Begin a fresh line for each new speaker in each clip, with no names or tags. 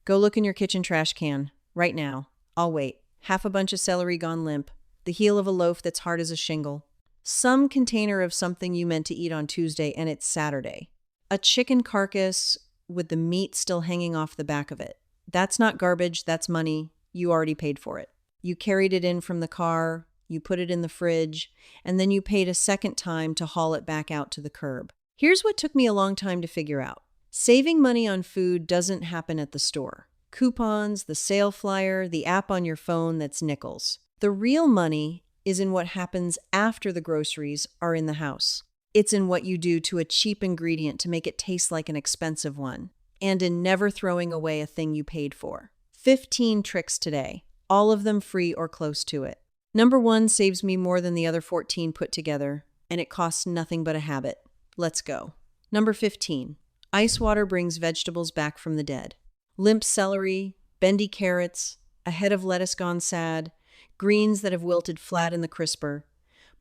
Go look in your kitchen trash can. Right now. I'll wait. Half a bunch of celery gone limp. The heel of a loaf that's hard as a shingle. Some container of something you meant to eat on Tuesday and it's Saturday. A chicken carcass with the meat still hanging off the back of it. That's not garbage, that's money. You already paid for it. You carried it in from the car, you put it in the fridge, and then you paid a second time to haul it back out to the curb. Here's what took me a long time to figure out. Saving money on food doesn't happen at the store. Coupons, the sale flyer, the app on your phone that's nickels. The real money is in what happens after the groceries are in the house. It's in what you do to a cheap ingredient to make it taste like an expensive one, and in never throwing away a thing you paid for. 15 tricks today, all of them free or close to it. Number 1 saves me more than the other 14 put together, and it costs nothing but a habit. Let's go. Number 15. Ice water brings vegetables back from the dead. Limp celery, bendy carrots, a head of lettuce gone sad, greens that have wilted flat in the crisper.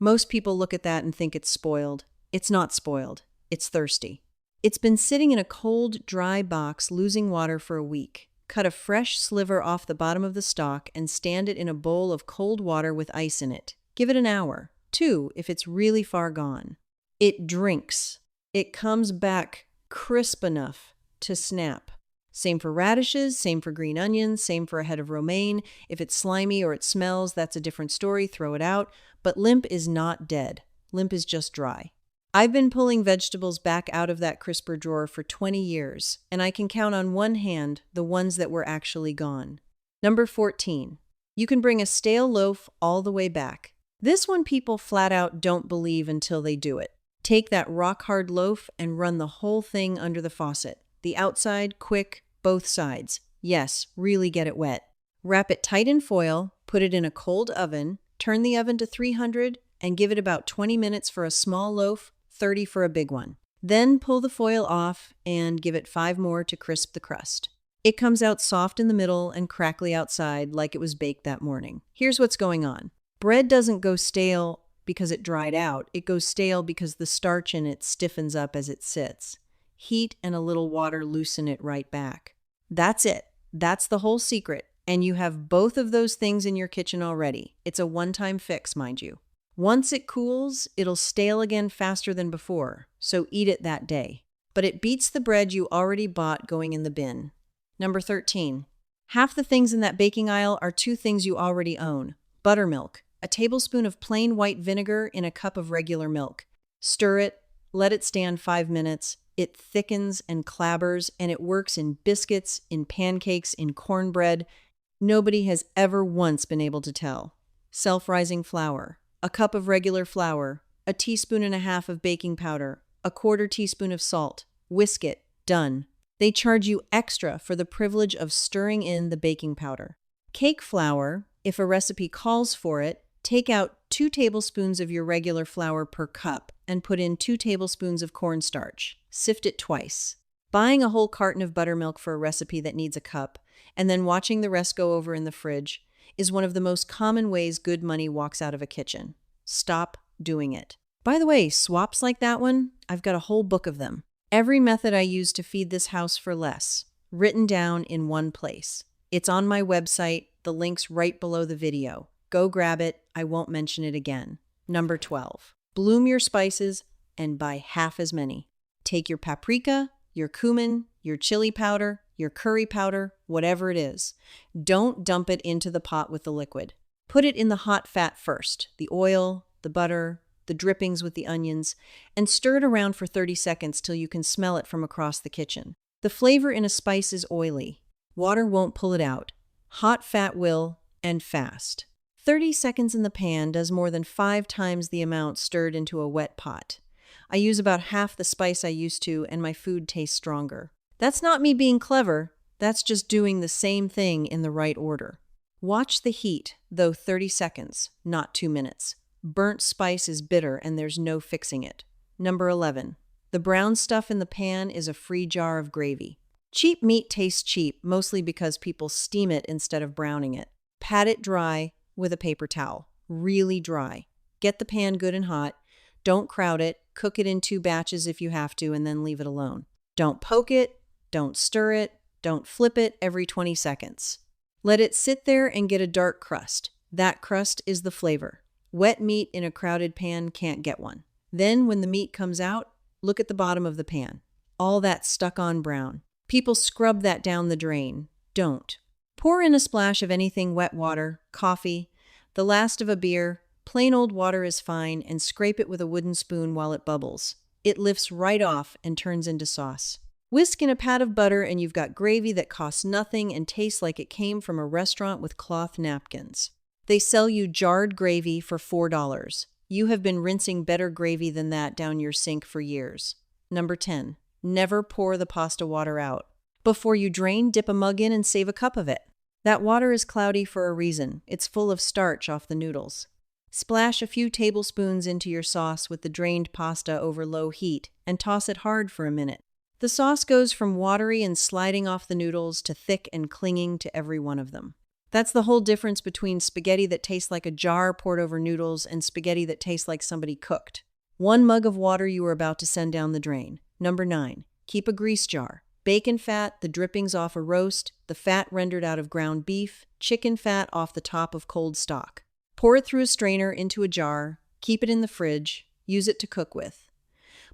Most people look at that and think it's spoiled. It's not spoiled. It's thirsty. It's been sitting in a cold, dry box losing water for a week. Cut a fresh sliver off the bottom of the stalk and stand it in a bowl of cold water with ice in it. Give it an hour, 2 if it's really far gone. It drinks. It comes back crisp enough to snap. Same for radishes, same for green onions, same for a head of romaine. If it's slimy or it smells, that's a different story, throw it out. But limp is not dead. Limp is just dry. I've been pulling vegetables back out of that crisper drawer for 20 years, and I can count on one hand the ones that were actually gone. Number 14. You can bring a stale loaf all the way back. This one people flat out don't believe until they do it. Take that rock-hard loaf and run the whole thing under the faucet. The outside, quick, both sides. Yes, really get it wet. Wrap it tight in foil, put it in a cold oven, turn the oven to 300, and give it about 20 minutes for a small loaf, 30 for a big one. Then pull the foil off and give it 5 more to crisp the crust. It comes out soft in the middle and crackly outside like it was baked that morning. Here's what's going on. Bread doesn't go stale because it dried out. It goes stale because the starch in it stiffens up as it sits. Heat and a little water loosen it right back. That's it. That's the whole secret. And you have both of those things in your kitchen already. It's a one-time fix, mind you. Once it cools, it'll stale again faster than before, so eat it that day. But it beats the bread you already bought going in the bin. Number 13. Half the things in that baking aisle are 2 things you already own. Buttermilk, a tablespoon of plain white vinegar in a cup of regular milk. Stir it, let it stand 5 minutes. It thickens and clabbers, and it works in biscuits, in pancakes, in cornbread. Nobody has ever once been able to tell. Self-rising flour. A cup of regular flour, a teaspoon and a half of baking powder, a 1/4 teaspoon of salt. Whisk it. Done. They charge you extra for the privilege of stirring in the baking powder. Cake flour, if a recipe calls for it, take out 2 tablespoons of your regular flour per cup and put in 2 tablespoons of cornstarch. Sift it twice. Buying a whole carton of buttermilk for a recipe that needs a cup and then watching the rest go over in the fridge is one of the most common ways good money walks out of a kitchen. Stop doing it. By the way, swaps like that one, I've got a whole book of them. Every method I use to feed this house for less, written down in one place. It's on my website, the link's right below the video. Go grab it, I won't mention it again. Number 12. Bloom your spices and buy half as many. Take your paprika, your cumin, your chili powder, your curry powder, whatever it is. Don't dump it into the pot with the liquid. Put it in the hot fat first, the oil, the butter, the drippings with the onions, and stir it around for 30 seconds till you can smell it from across the kitchen. The flavor in a spice is oily. Water won't pull it out. Hot fat will, and fast. 30 seconds in the pan does more than 5 times the amount stirred into a wet pot. I use about half the spice I used to, and my food tastes stronger. That's not me being clever, that's just doing the same thing in the right order. Watch the heat, though 30 seconds, not 2 minutes. Burnt spice is bitter and there's no fixing it. Number 11. The brown stuff in the pan is a free jar of gravy. Cheap meat tastes cheap, mostly because people steam it instead of browning it. Pat it dry with a paper towel. Really dry. Get the pan good and hot. Don't crowd it. Cook it in 2 batches if you have to, and then leave it alone. Don't poke it. Don't stir it. Don't flip it every 20 seconds. Let it sit there and get a dark crust. That crust is the flavor. Wet meat in a crowded pan can't get one. Then, when the meat comes out, look at the bottom of the pan. All that stuck on brown. People scrub that down the drain. Don't. Pour in a splash of anything wet water, coffee, the last of a beer, plain old water is fine, and scrape it with a wooden spoon while it bubbles. It lifts right off and turns into sauce. Whisk in a pat of butter and you've got gravy that costs nothing and tastes like it came from a restaurant with cloth napkins. They sell you jarred gravy for $4. You have been rinsing better gravy than that down your sink for years. Number 10. Never pour the pasta water out. Before you drain, dip a mug in and save a cup of it. That water is cloudy for a reason. It's full of starch off the noodles. Splash a few tablespoons into your sauce with the drained pasta over low heat and toss it hard for a minute. The sauce goes from watery and sliding off the noodles to thick and clinging to every one of them. That's the whole difference between spaghetti that tastes like a jar poured over noodles and spaghetti that tastes like somebody cooked. 1 mug of water you are about to send down the drain. Number 9. Keep a grease jar. Bacon fat, the drippings off a roast, the fat rendered out of ground beef, chicken fat off the top of cold stock. Pour it through a strainer into a jar, keep it in the fridge, use it to cook with.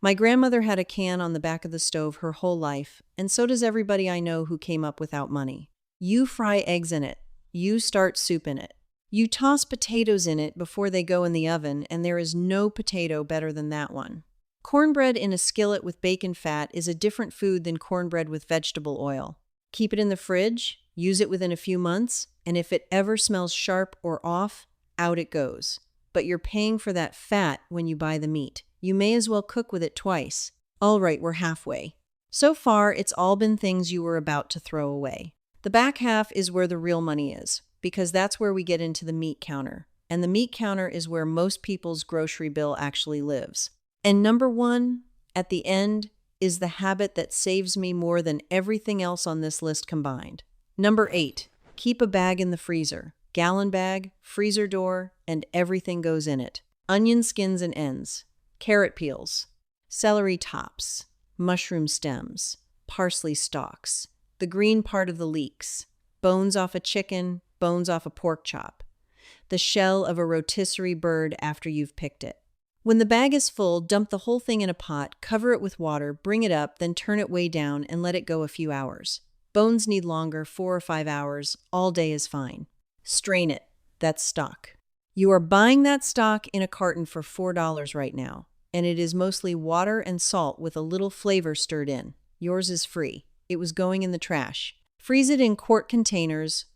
My grandmother had a can on the back of the stove her whole life, and so does everybody I know who came up without money. You fry eggs in it. You start soup in it. You toss potatoes in it before they go in the oven, and there is no potato better than that one. Cornbread in a skillet with bacon fat is a different food than cornbread with vegetable oil. Keep it in the fridge, use it within a few months, and if it ever smells sharp or off, out it goes. But you're paying for that fat when you buy the meat. You may as well cook with it twice. All right, we're halfway. So far, it's all been things you were about to throw away. The back half is where the real money is, because that's where we get into the meat counter. And the meat counter is where most people's grocery bill actually lives. And number 1, at the end, is the habit that saves me more than everything else on this list combined. Number 8, keep a bag in the freezer. Gallon bag, freezer door, and everything goes in it. Onion skins and ends, carrot peels, celery tops, mushroom stems, parsley stalks, the green part of the leeks, bones off a chicken, bones off a pork chop, the shell of a rotisserie bird after you've picked it. When the bag is full, dump the whole thing in a pot, cover it with water, bring it up, then turn it way down and let it go a few hours. Bones need longer, 4 or 5 hours. All day is fine. Strain it. That's stock. You are buying that stock in a carton for $4 right now, and it is mostly water and salt with a little flavor stirred in. Yours is free. It was going in the trash. Freeze it in quart containers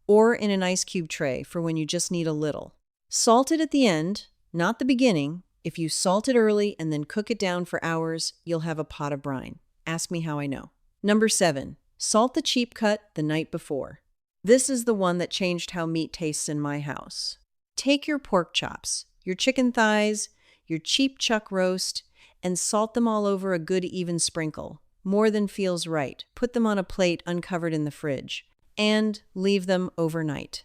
or in an ice cube tray for when you just need a little. Salt it at the end, not the beginning. If you salt it early and then cook it down for hours, you'll have a pot of brine. Ask me how I know. Number 7, salt the cheap cut the night before. This is the one that changed how meat tastes in my house. Take your pork chops, your chicken thighs, your cheap chuck roast, and salt them all over a good even sprinkle. More than feels right. Put them on a plate uncovered in the fridge, and leave them overnight,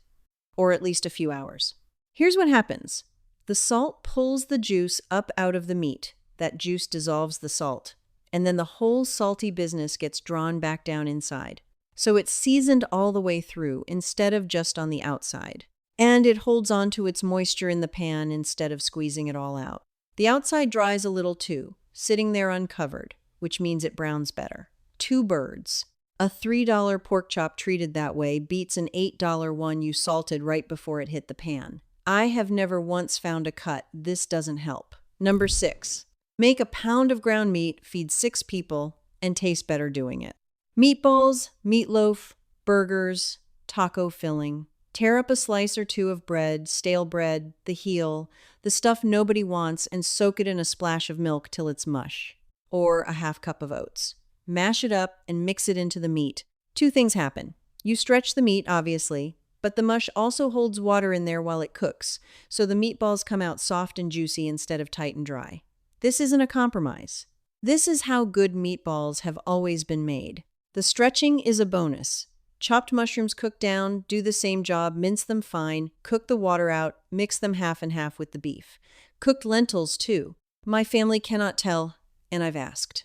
or at least a few hours. Here's what happens. The salt pulls the juice up out of the meat. That juice dissolves the salt, and then the whole salty business gets drawn back down inside. So it's seasoned all the way through instead of just on the outside. And it holds on to its moisture in the pan instead of squeezing it all out. The outside dries a little too, sitting there uncovered, which means it browns better. 2 birds. A $3 pork chop treated that way beats an $8 one you salted right before it hit the pan. I have never once found a cut. This doesn't help. Number 6. Make a pound of ground meat, feed 6 people, and taste better doing it. Meatballs, meatloaf, burgers, taco filling. Tear up a slice or 2 of bread, stale bread, the heel, the stuff nobody wants, and soak it in a splash of milk till it's mush. Or a half cup of oats. Mash it up and mix it into the meat. 2 things happen. You stretch the meat, obviously, but the mush also holds water in there while it cooks, so the meatballs come out soft and juicy instead of tight and dry. This isn't a compromise. This is how good meatballs have always been made. The stretching is a bonus. Chopped mushrooms cook down, do the same job, mince them fine, cook the water out, mix them half and half with the beef. Cooked lentils, too. My family cannot tell, and I've asked.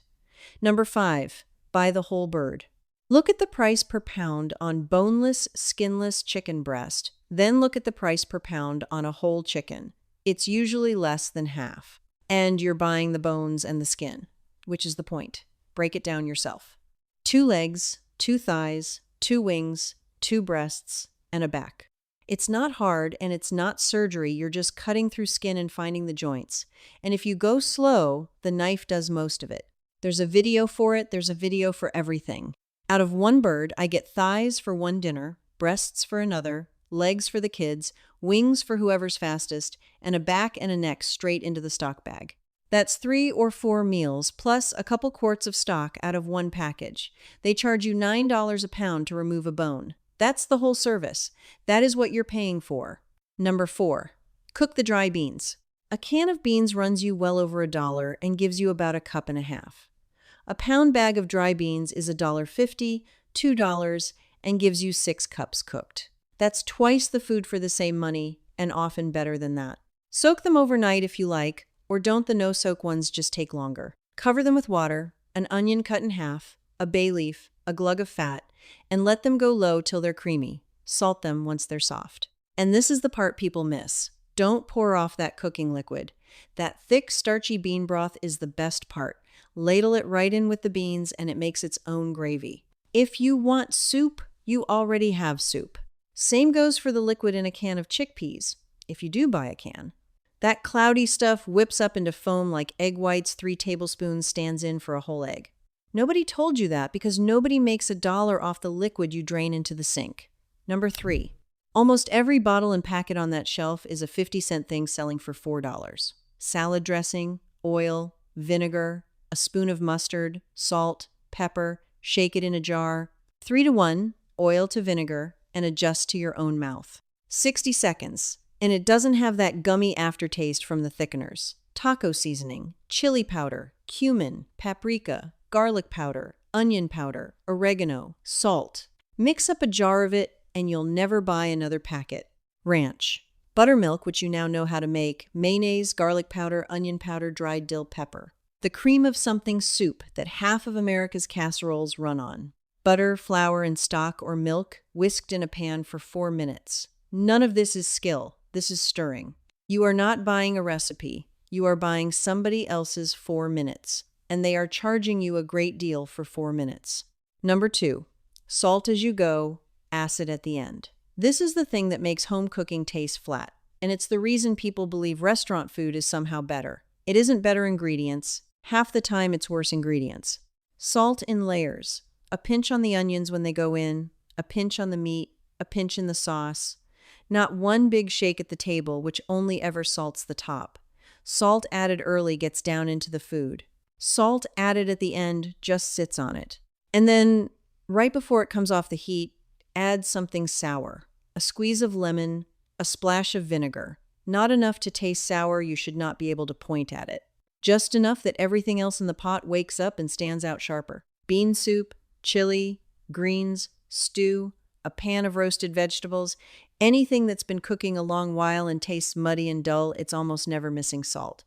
Number 5, buy the whole bird. Look at the price per pound on boneless, skinless chicken breast, then look at the price per pound on a whole chicken. It's usually less than half. And you're buying the bones and the skin, which is the point. Break it down yourself. 2 legs, 2 thighs, 2 wings, 2 breasts, and a back. It's not hard and it's not surgery, you're just cutting through skin and finding the joints. And if you go slow, the knife does most of it. There's a video for it, there's a video for everything. Out of one bird, I get thighs for one dinner, breasts for another, legs for the kids, wings for whoever's fastest, and a back and a neck straight into the stock bag. That's 3 or 4 meals, plus a couple quarts of stock out of one package. They charge you $9 a pound to remove a bone. That's the whole service. That is what you're paying for. Number 4. Cook the dry beans. A can of beans runs you well over $1 and gives you about a cup and a half. A pound bag of dry beans is $1.50, $2, and gives you 6 cups cooked. That's twice the food for the same money, and often better than that. Soak them overnight if you like, or don't. The no-soak ones just take longer. Cover them with water, an onion cut in half, a bay leaf, a glug of fat, and let them go low till they're creamy. Salt them once they're soft. And this is the part people miss. Don't pour off that cooking liquid. That thick, starchy bean broth is the best part. Ladle it right in with the beans and it makes its own gravy. If you want soup, you already have soup. Same goes for the liquid in a can of chickpeas, if you do buy a can. That cloudy stuff whips up into foam like egg whites. 3 tablespoons stands in for a whole egg. Nobody told you that because nobody makes $1 off the liquid you drain into the sink. Number 3. Almost every bottle and packet on that shelf is a 50-cent thing selling for $4. Salad dressing, oil, vinegar, a spoon of mustard, salt, pepper, shake it in a jar. 3-to-1, oil to vinegar, and adjust to your own mouth. 60 seconds, and it doesn't have that gummy aftertaste from the thickeners. Taco seasoning, chili powder, cumin, paprika, garlic powder, onion powder, oregano, salt. Mix up a jar of it, and you'll never buy another packet. Ranch, buttermilk, which you now know how to make, mayonnaise, garlic powder, onion powder, dried dill pepper. The cream of something soup that half of America's casseroles run on. Butter, flour, and stock or milk whisked in a pan for 4 minutes. None of this is skill. This is stirring. You are not buying a recipe. You are buying somebody else's 4 minutes, and they are charging you a great deal for 4 minutes. Number 2, salt as you go, acid at the end. This is the thing that makes home cooking taste flat, and it's the reason people believe restaurant food is somehow better. It isn't better ingredients. Half the time it's worse ingredients. Salt in layers. A pinch on the onions when they go in, a pinch on the meat, a pinch in the sauce. Not one big shake at the table, which only ever salts the top. Salt added early gets down into the food. Salt added at the end just sits on it. And then, right before it comes off the heat, add something sour. A squeeze of lemon, a splash of vinegar. Not enough to taste sour, you should not be able to point at it. Just enough that everything else in the pot wakes up and stands out sharper. Bean soup, chili, greens, stew, a pan of roasted vegetables, anything that's been cooking a long while and tastes muddy and dull, it's almost never missing salt.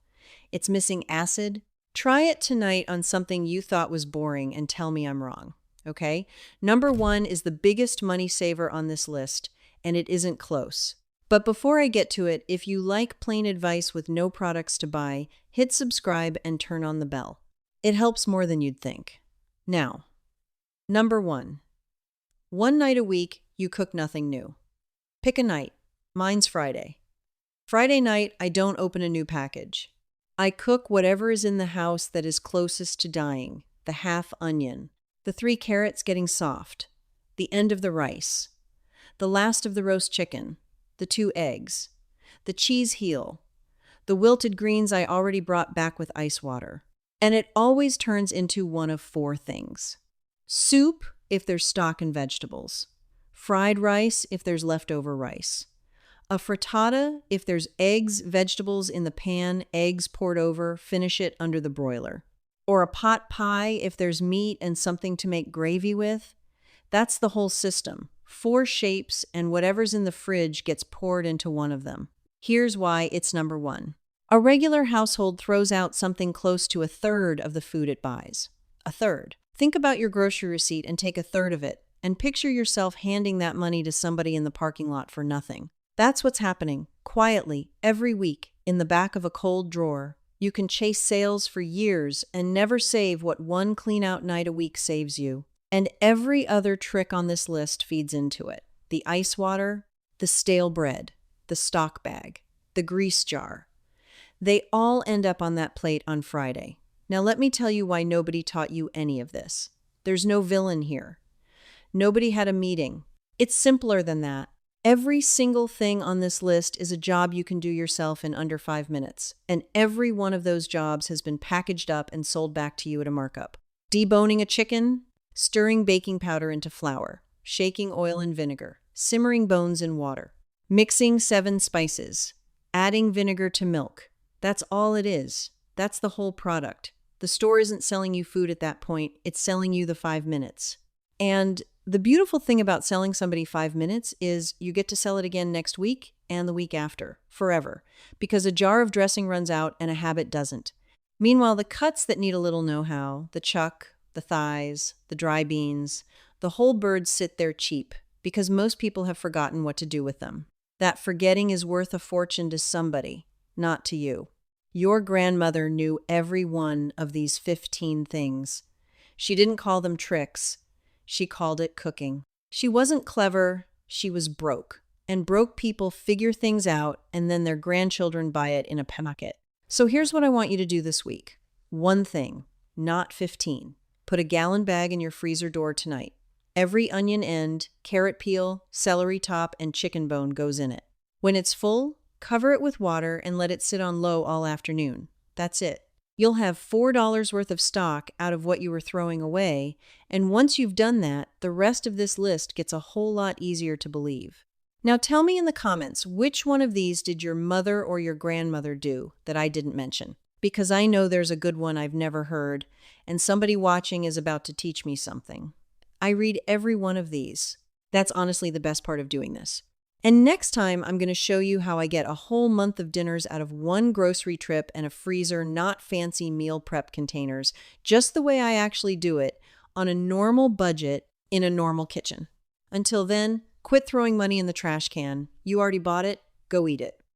It's missing acid. Try it tonight on something you thought was boring and tell me I'm wrong, okay? Number 1 is the biggest money saver on this list, and it isn't close. But before I get to it, if you like plain advice with no products to buy, hit subscribe and turn on the bell. It helps more than you'd think. Now, number 1. One night a week, you cook nothing new. Pick a night. Mine's Friday. Friday night, I don't open a new package. I cook whatever is in the house that is closest to dying. The half onion. The 3 carrots getting soft. The end of the rice. The last of the roast chicken. The 2 eggs. The cheese heel. The wilted greens I already brought back with ice water. And it always turns into one of 4 things. Soup, if there's stock and vegetables. Fried rice, if there's leftover rice. A frittata, if there's eggs, vegetables in the pan, eggs poured over, finish it under the broiler. Or a pot pie, if there's meat and something to make gravy with. That's the whole system. 4 shapes, and whatever's in the fridge gets poured into one of them. Here's why it's number 1. A regular household throws out something close to 1/3 of the food it buys. 1/3. Think about your grocery receipt and take a third of it, and picture yourself handing that money to somebody in the parking lot for nothing. That's what's happening, quietly, every week, in the back of a cold drawer. You can chase sales for years and never save what one clean-out night a week saves you. And every other trick on this list feeds into it. The ice water, the stale bread, the stock bag, the grease jar. They all end up on that plate on Friday. Now let me tell you why nobody taught you any of this. There's no villain here. Nobody had a meeting. It's simpler than that. Every single thing on this list is a job you can do yourself in under 5 minutes, and every one of those jobs has been packaged up and sold back to you at a markup. Deboning a chicken, stirring baking powder into flour, shaking oil in vinegar, simmering bones in water, mixing 7 spices, adding vinegar to milk. That's all it is. That's the whole product. The store isn't selling you food at that point, it's selling you the 5 minutes. And the beautiful thing about selling somebody 5 minutes is you get to sell it again next week and the week after, forever, because a jar of dressing runs out and a habit doesn't. Meanwhile, the cuts that need a little know-how, the chuck, the thighs, the dry beans, the whole birds sit there cheap because most people have forgotten what to do with them. That forgetting is worth a fortune to somebody, not to you. Your grandmother knew every one of these 15 things. She didn't call them tricks. She called it cooking. She wasn't clever, she was broke. And broke people figure things out and then their grandchildren buy it in a packet. So here's what I want you to do this week. One thing, not 15. Put a gallon bag in your freezer door tonight. Every onion end, carrot peel, celery top, and chicken bone goes in it. When it's full, cover it with water and let it sit on low all afternoon. That's it. You'll have $4 worth of stock out of what you were throwing away, and once you've done that, the rest of this list gets a whole lot easier to believe. Now tell me in the comments, which one of these did your mother or your grandmother do that I didn't mention? Because I know there's a good one I've never heard, and somebody watching is about to teach me something. I read every one of these. That's honestly the best part of doing this. And next time, I'm going to show you how I get a whole month of dinners out of one grocery trip and a freezer, not fancy meal prep containers, just the way I actually do it, on a normal budget in a normal kitchen. Until then, quit throwing money in the trash can. You already bought it, go eat it.